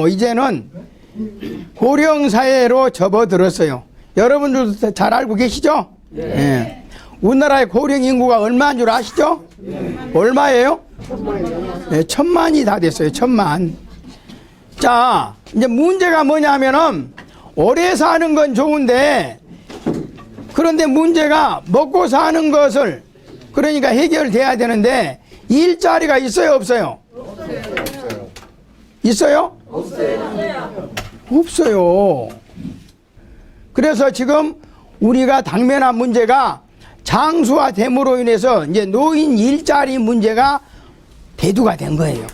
이제는 고령사회로 접어들었어요. 여러분들도 잘 알고 계시죠? 네. 예. 우리나라의 고령 인구가 얼마인 줄 아시죠? 네. 얼마예요? 네, 1000만이 다 됐어요. 1000만. 자, 이제 문제가 뭐냐면은 오래 사는 건 좋은데, 그런데 문제가 먹고 사는 것을 그러니까 해결돼야 되는데 일자리가 있어요, 없어요? 있어요? 없어요. 그래서 지금 우리가 당면한 문제가 장수화됨으로 인해서 이제 노인 일자리 문제가 대두가 된 거예요.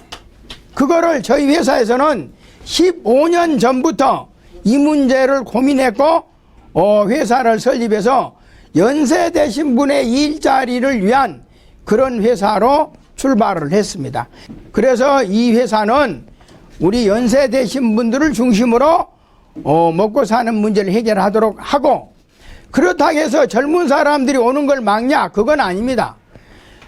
그거를 저희 회사에서는 15년 전부터 이 문제를 고민했고 회사를 설립해서 연세 되신 분의 일자리를 위한 그런 회사로 출발을 했습니다. 그래서 이 회사는 우리 연세 되신 분들을 중심으로 먹고 사는 문제를 해결하도록 하고, 그렇다고 해서 젊은 사람들이 오는 걸 막냐? 그건 아닙니다.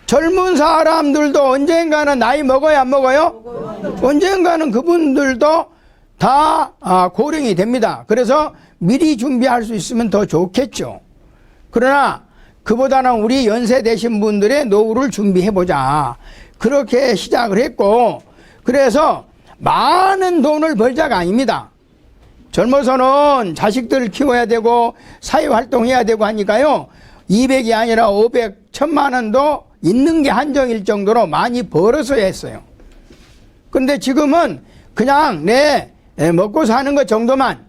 젊은 사람들도 언젠가는 나이 먹어야 안 먹어요? 언젠가는 그분들도 다 고령이 됩니다. 그래서 미리 준비할 수 있으면 더 좋겠죠. 그러나 그보다는 우리 연세 되신 분들의 노후를 준비해보자. 그렇게 시작을 했고, 그래서 많은 돈을 벌자가 아닙니다. 젊어서는 자식들 키워야 되고 사회활동해야 되고 하니까요, 200이 아니라 500, 1000만 원도 있는 게 한정일 정도로 많이 벌어서 했어요. 근데 지금은 그냥 먹고 사는 것 정도만,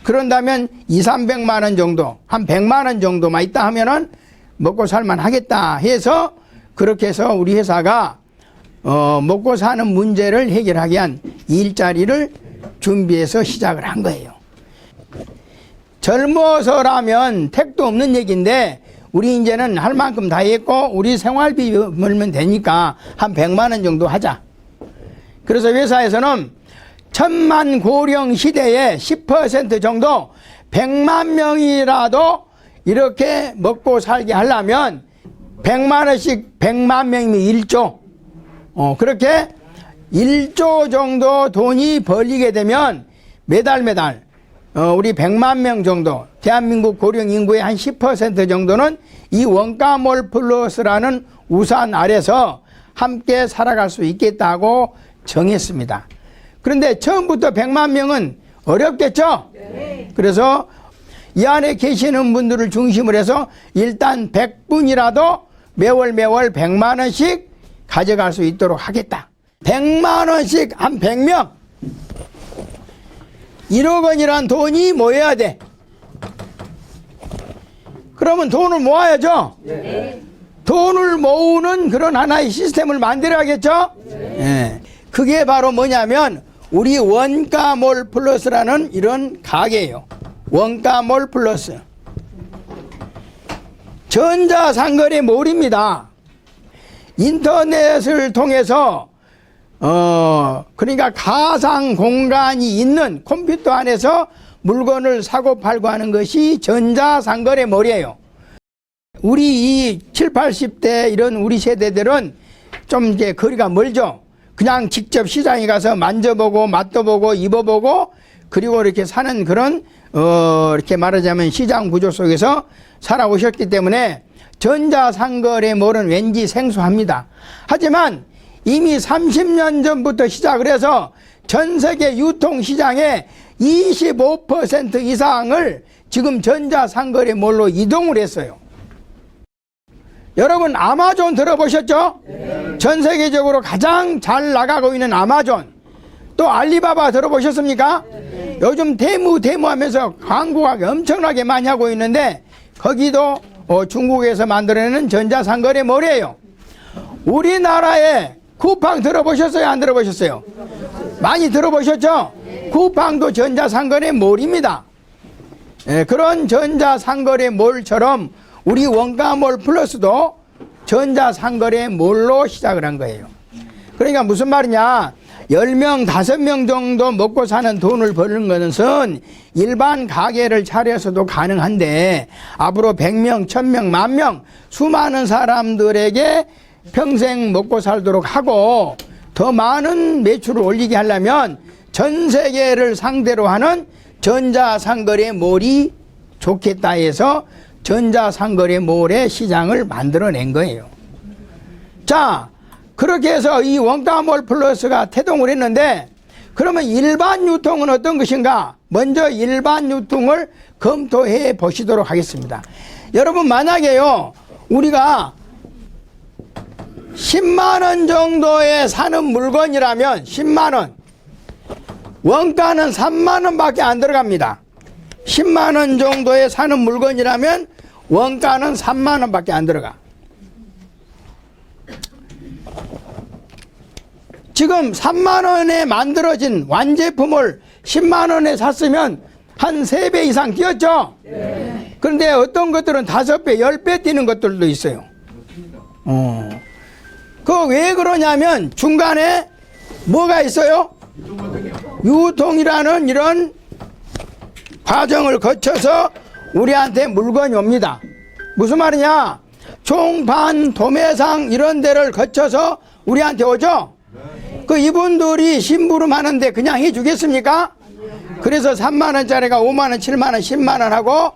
그런다면 2, 300만 원 정도, 한 100만 원 정도만 있다 하면은 먹고 살만 하겠다 해서, 그렇게 해서 우리 회사가 먹고 사는 문제를 해결하기 위한 일자리를 준비해서 시작을 한 거예요. 젊어서라면 택도 없는 얘기인데 우리 이제는 할 만큼 다 했고 우리 생활비 벌면 되니까 한 100만 원 정도 하자. 그래서 회사에서는 1000만 고령 시대에 10% 정도 100만 명이라도 이렇게 먹고 살게 하려면 100만 원씩 100만 명이면 1조. 그렇게 1조 정도 돈이 벌리게 되면 매달 우리 100만 명 정도, 대한민국 고령 인구의 한 10% 정도는 이 원가몰 플러스라는 우산 아래서 함께 살아갈 수 있겠다고 정했습니다. 그런데 처음부터 100만 명은 어렵겠죠? 네. 그래서 이 안에 계시는 분들을 중심으로 해서 일단 100분이라도 매월 100만 원씩 가져갈 수 있도록 하겠다. 100만 원씩 한 100명. 1억 원이란 돈이 모여야 돼. 그러면 돈을 모아야죠? 네. 돈을 모으는 그런 하나의 시스템을 만들어야겠죠? 네. 그게 바로 뭐냐면 우리 원가몰 플러스라는 이런 가게예요. 원가몰 플러스. 전자상거래 몰입니다. 인터넷을 통해서 그러니까 가상 공간이 있는 컴퓨터 안에서 물건을 사고 팔고 하는 것이 전자상거래 몰이에요. 우리 이 7, 80대 이런 우리 세대들은 좀 이제 거리가 멀죠. 그냥 직접 시장에 가서 만져보고 맛도 보고 입어보고 그리고 이렇게 사는 그런 이렇게 말하자면 시장 구조 속에서 살아오셨기 때문에 전자상거래몰은 왠지 생소합니다. 하지만 이미 30년 전부터 시작을 해서 전 세계 유통시장의 25% 이상을 지금 전자상거래몰로 이동을 했어요. 여러분 아마존 들어보셨죠? 네. 전 세계적으로 가장 잘 나가고 있는 아마존. 또 알리바바 들어보셨습니까? 네. 요즘 대무 하면서 광고가 엄청나게 많이 하고 있는데 거기도 중국에서 만들어내는 전자상거래몰이에요. 우리나라에 쿠팡 들어보셨어요? 안 들어보셨어요? 많이 들어보셨죠? 쿠팡도 전자상거래몰입니다. 그런 전자상거래몰처럼 우리 원가몰 플러스도 전자상거래몰로 시작을 한 거예요. 그러니까 무슨 말이냐, 10명, 5명 정도 먹고 사는 돈을 버는 것은 일반 가게를 차려서도 가능한데 앞으로 100명, 1000명, 10,000명 수많은 사람들에게 평생 먹고 살도록 하고 더 많은 매출을 올리게 하려면 전 세계를 상대로 하는 전자상거래 몰이 좋겠다 해서 전자상거래 몰의 시장을 만들어낸 거예요. 자, 그렇게 해서 이 원가몰 플러스가 태동을 했는데, 그러면 일반 유통은 어떤 것인가? 먼저 일반 유통을 검토해 보시도록 하겠습니다. 여러분, 만약에요, 우리가 10만원 정도에 사는 물건이라면 10만원, 원가는 3만원 밖에 안 들어갑니다. 10만원 정도에 사는 물건이라면 원가는 3만원 밖에 안 들어가. 지금 3만원에 만들어진 완제품을 10만원에 샀으면 한 3배 이상 뛰었죠? 네. 그런데 어떤 것들은 5배, 10배 뛰는 것들도 있어요. 그거 왜 그러냐면 중간에 뭐가 있어요? 유통이라는 이런 과정을 거쳐서 우리한테 물건이 옵니다. 무슨 말이냐? 총판, 도매상 이런 데를 거쳐서 우리한테 오죠? 그 이분들이 심부름 하는데 그냥 해주겠습니까? 그래서 3만원짜리가 5만원, 7만원, 10만원 하고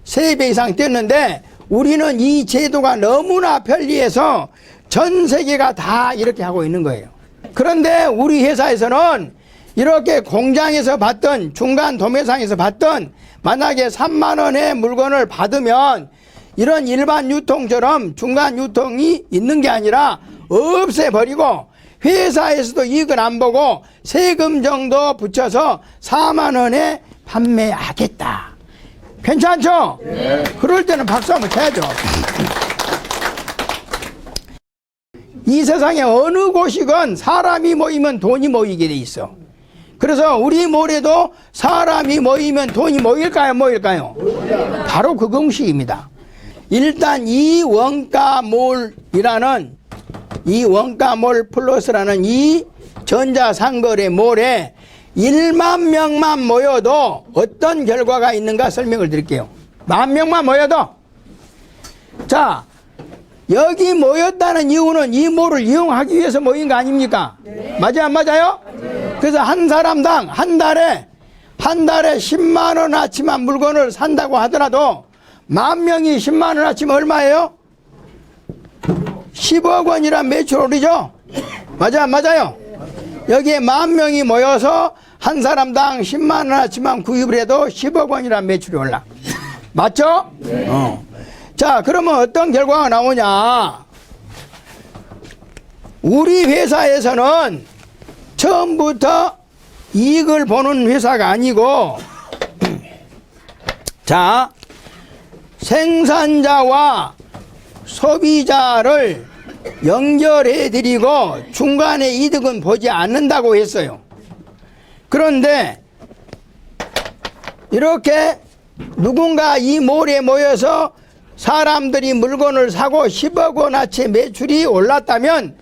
3배 이상 뛰었는데, 우리는 이 제도가 너무나 편리해서 전 세계가 다 이렇게 하고 있는 거예요. 그런데 우리 회사에서는 이렇게 공장에서 받던, 중간 도매상에서 받던, 만약에 3만원의 물건을 받으면 이런 일반 유통처럼 중간 유통이 있는 게 아니라 없애버리고, 회사에서도 이익을 안 보고 세금 정도 붙여서 4만원에 판매하겠다. 괜찮죠? 네. 그럴 때는 박수 한번 쳐야죠. 이 세상에 어느 곳이건 사람이 모이면 돈이 모이게 돼 있어. 그래서 우리 몰에도 사람이 모이면 돈이 모일까요? 모일까요? 바로 그 공식입니다. 일단 이 원가몰이라는, 이 원가몰 플러스라는 이 전자상거래 몰에 1만 명만 모여도 어떤 결과가 있는가 설명을 드릴게요. 10,000명만 모여도. 자, 여기 모였다는 이유는 이 몰을 이용하기 위해서 모인 거 아닙니까? 네. 맞아요, 안 맞아요? 네. 그래서 한 사람당 한 달에 10만원어치만 물건을 산다고 하더라도 10,000명이 10만원어치면 얼마예요? 10억 원이란 매출이죠? 맞아요, 맞아요? 여기에 10,000명이 모여서 한 사람당 10만원어치만 구입을 해도 10억 원이란 매출이 올라. 맞죠? 네. 자, 그러면 어떤 결과가 나오냐? 우리 회사에서는 처음부터 이익을 보는 회사가 아니고, 자, 생산자와 소비자를 연결해 드리고 중간에 이득은 보지 않는다고 했어요. 그런데 이렇게 누군가 이 몰에 모여서 사람들이 물건을 사고 10억 원어치 매출이 올랐다면,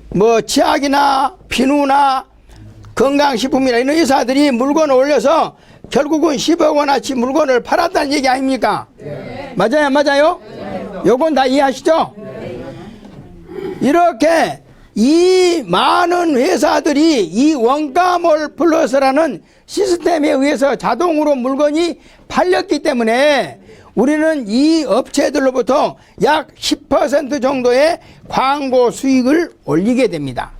뭐 치약이나 비누나 건강식품이나 이런 회사들이 물건을 올려서 결국은 10억 원어치 물건을 팔았다는 얘기 아닙니까? 네. 맞아요, 맞아요? 네. 요건 다 이해하시죠? 네. 이렇게 이 많은 회사들이 이 원가몰 플러스라는 시스템에 의해서 자동으로 물건이 팔렸기 때문에 우리는 이 업체들로부터 약 10% 정도의 광고 수익을 올리게 됩니다.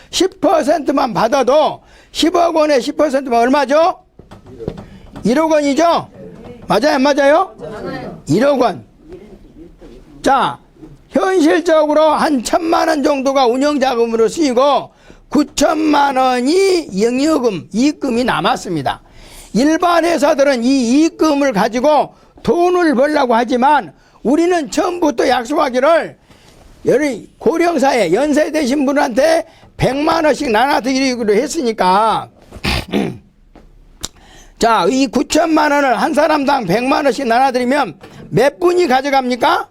10%만 받아도 10억 원에 10%면 얼마죠? 1억 원이죠? 맞아요, 맞아요? 1억 원. 자, 현실적으로 한 1,000만 원 정도가 운영자금으로 쓰이고 9천만 원이 영업금, 이익금이 남았습니다. 일반 회사들은 이 이익금을 가지고 돈을 벌려고 하지만 우리는 처음부터 약속하기를 고령사회 연세 되신 분한테 100만 원씩 나눠드리기로 했으니까 자, 이 9천만 원을 한 사람당 100만 원씩 나눠드리면 몇 분이 가져갑니까?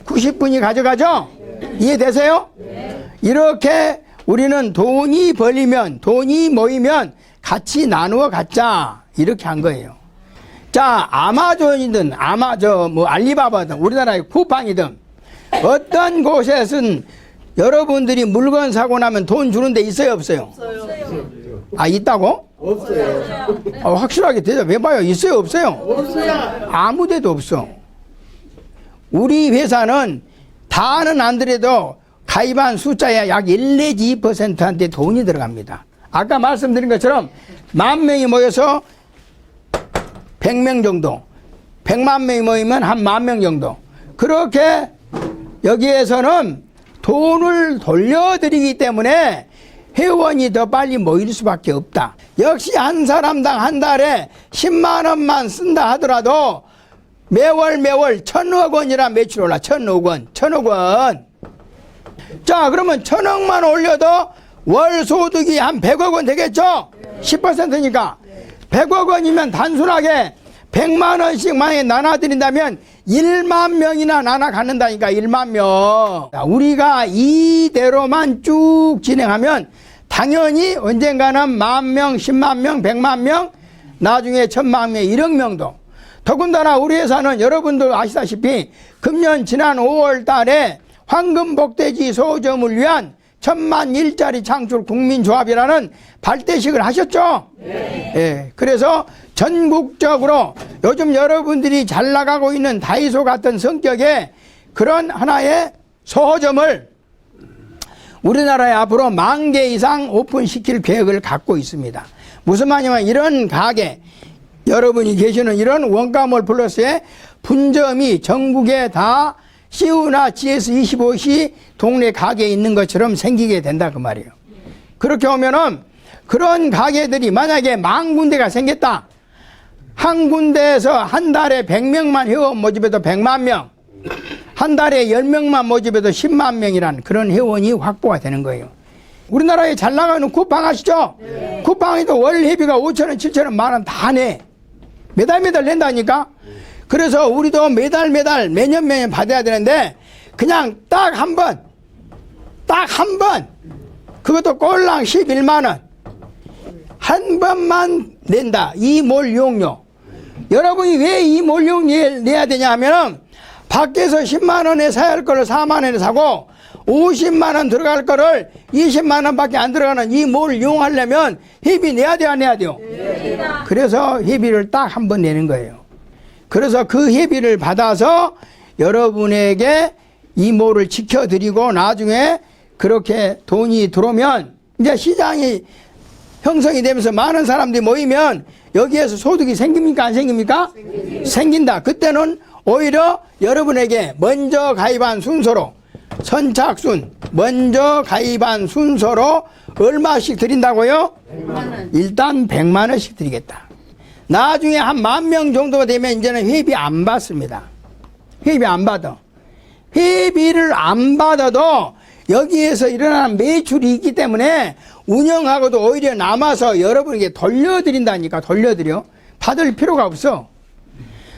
90분이 가져가죠? 네. 이해되세요? 네. 이렇게 우리는 돈이 벌리면, 돈이 모이면 같이 나누어 갖자, 이렇게 한 거예요. 자, 아마존이든 알리바바든 우리나라의 쿠팡이든 어떤 곳에선 여러분들이 물건 사고 나면 돈 주는 데 있어요, 없어요? 없어요. 아, 있다고? 없어요. 확실하게 대답해봐요. 있어요, 없어요? 없어요. 아무 데도 없어. 우리 회사는 다는 안 들어도 가입한 숫자에 약 1 내지 2%한테 돈이 들어갑니다. 아까 말씀드린 것처럼 10,000명이 모여서 100명 정도, 100만 명이 모이면 한 10,000명 정도. 그렇게 여기에서는 돈을 돌려드리기 때문에 회원이 더 빨리 모일 수밖에 없다. 역시 한 사람당 한 달에 10만 원만 쓴다 하더라도 매월 1,000억 원이라 매출 올라. 1,000억 원. 1,000억 원. 자, 그러면 1,000억만 올려도 월 소득이 한 100억 원 되겠죠? 10%니까 100억 원이면 단순하게 100만 원씩 만약에 나눠드린다면 1만 명이나 나눠 갖는다니까. 1만 명. 우리가 이대로만 쭉 진행하면 당연히 언젠가는 10,000명, 10만 명, 100만 명, 나중에 1,000만 명, 1억 명도. 더군다나 우리 회사는 여러분들 아시다시피 금년 지난 5월 달에 황금복돼지 소점을 위한 1,000만 일자리 창출 국민조합이라는 발대식을 하셨죠? 네. 예, 그래서 전국적으로 요즘 여러분들이 잘 나가고 있는 다이소 같은 성격의 그런 하나의 소점을 우리나라에 앞으로 10,000개 이상 오픈시킬 계획을 갖고 있습니다. 무슨 말이냐면 이런 가게, 여러분이 계시는 이런 원가몰 플러스의 분점이 전국에 다 CU나 GS25시 동네 가게에 있는 것처럼 생기게 된다 그 말이에요. 그렇게 오면은 그런 가게들이 만약에 10,000군데가 생겼다. 한 군데에서 한 달에 100명만 회원 모집해도 100만 명, 한 달에 10명만 모집해도 10만 명이라는 그런 회원이 확보가 되는 거예요. 우리나라에 잘 나가는 쿠팡 아시죠? 네. 쿠팡에도 월 회비가 5,000원, 7,000원, 10,000원 다 내. 매달 낸다니까? 그래서 우리도 매달 매년 받아야 되는데 그냥 딱 한 번, 그것도 꼴랑 11만원 한 번만 낸다. 이몰 이용료. 여러분이 왜 이몰 이용료 내야 되냐 하면은 밖에서 10만원에 사야 할 거를 4만원에 사고 50만원 들어갈 거를 20만원밖에 안 들어가는 이 몰 이용하려면 회비 내야 돼요, 안 내야 돼요? 네. 그래서 회비를 딱 한 번 내는 거예요. 그래서 그 회비를 받아서 여러분에게 이 몰을 지켜드리고 나중에 그렇게 돈이 들어오면 이제 시장이 형성이 되면서 많은 사람들이 모이면 여기에서 소득이 생깁니까, 안 생깁니까? 생긴다. 그때는 오히려 여러분에게 먼저 가입한 순서로 선착순 먼저 가입한 순서로 얼마씩 드린다고요? 100만원. 일단 100만원씩 드리겠다. 나중에 한 10,000명 정도가 되면 이제는 회비 안 받습니다. 회비 안 받아. 회비를 안 받아도 여기에서 일어나는 매출이 있기 때문에 운영하고도 오히려 남아서 여러분에게 돌려드린다니까. 돌려드려. 받을 필요가 없어.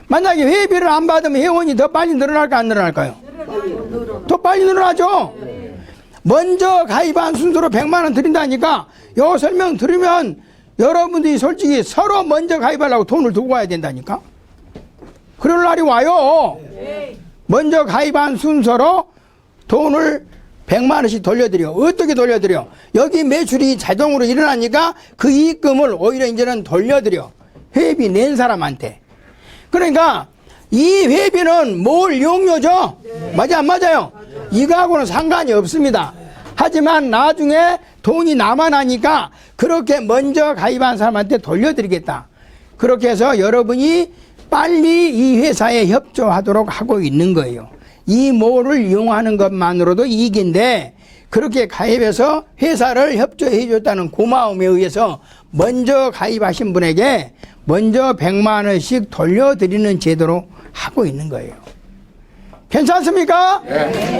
만약에 회비를 안 받으면 회원이 더 빨리 늘어날까 안 늘어날까요? 더 빨리 늘어나죠. 먼저 가입한 순서로 100만원 드린다니까. 요 설명 들으면 여러분들이 솔직히 서로 먼저 가입하려고 돈을 두고 와야 된다니까. 그럴 날이 와요. 먼저 가입한 순서로 돈을 100만원씩 돌려드려. 어떻게 돌려드려? 여기 매출이 자동으로 일어나니까 그 이익금을 오히려 이제는 돌려드려. 회비 낸 사람한테. 그러니까 이 회비는 몰 이용료죠? 네. 맞아, 안 맞아요? 이거하고는 상관이 없습니다. 하지만 나중에 돈이 남아나니까 그렇게 먼저 가입한 사람한테 돌려드리겠다. 그렇게 해서 여러분이 빨리 이 회사에 협조하도록 하고 있는 거예요. 이 몰을 이용하는 것만으로도 이익인데 그렇게 가입해서 회사를 협조해 줬다는 고마움에 의해서 먼저 가입하신 분에게 먼저 100만원씩 돌려드리는 제도로 하고 있는 거예요. 괜찮습니까? 네.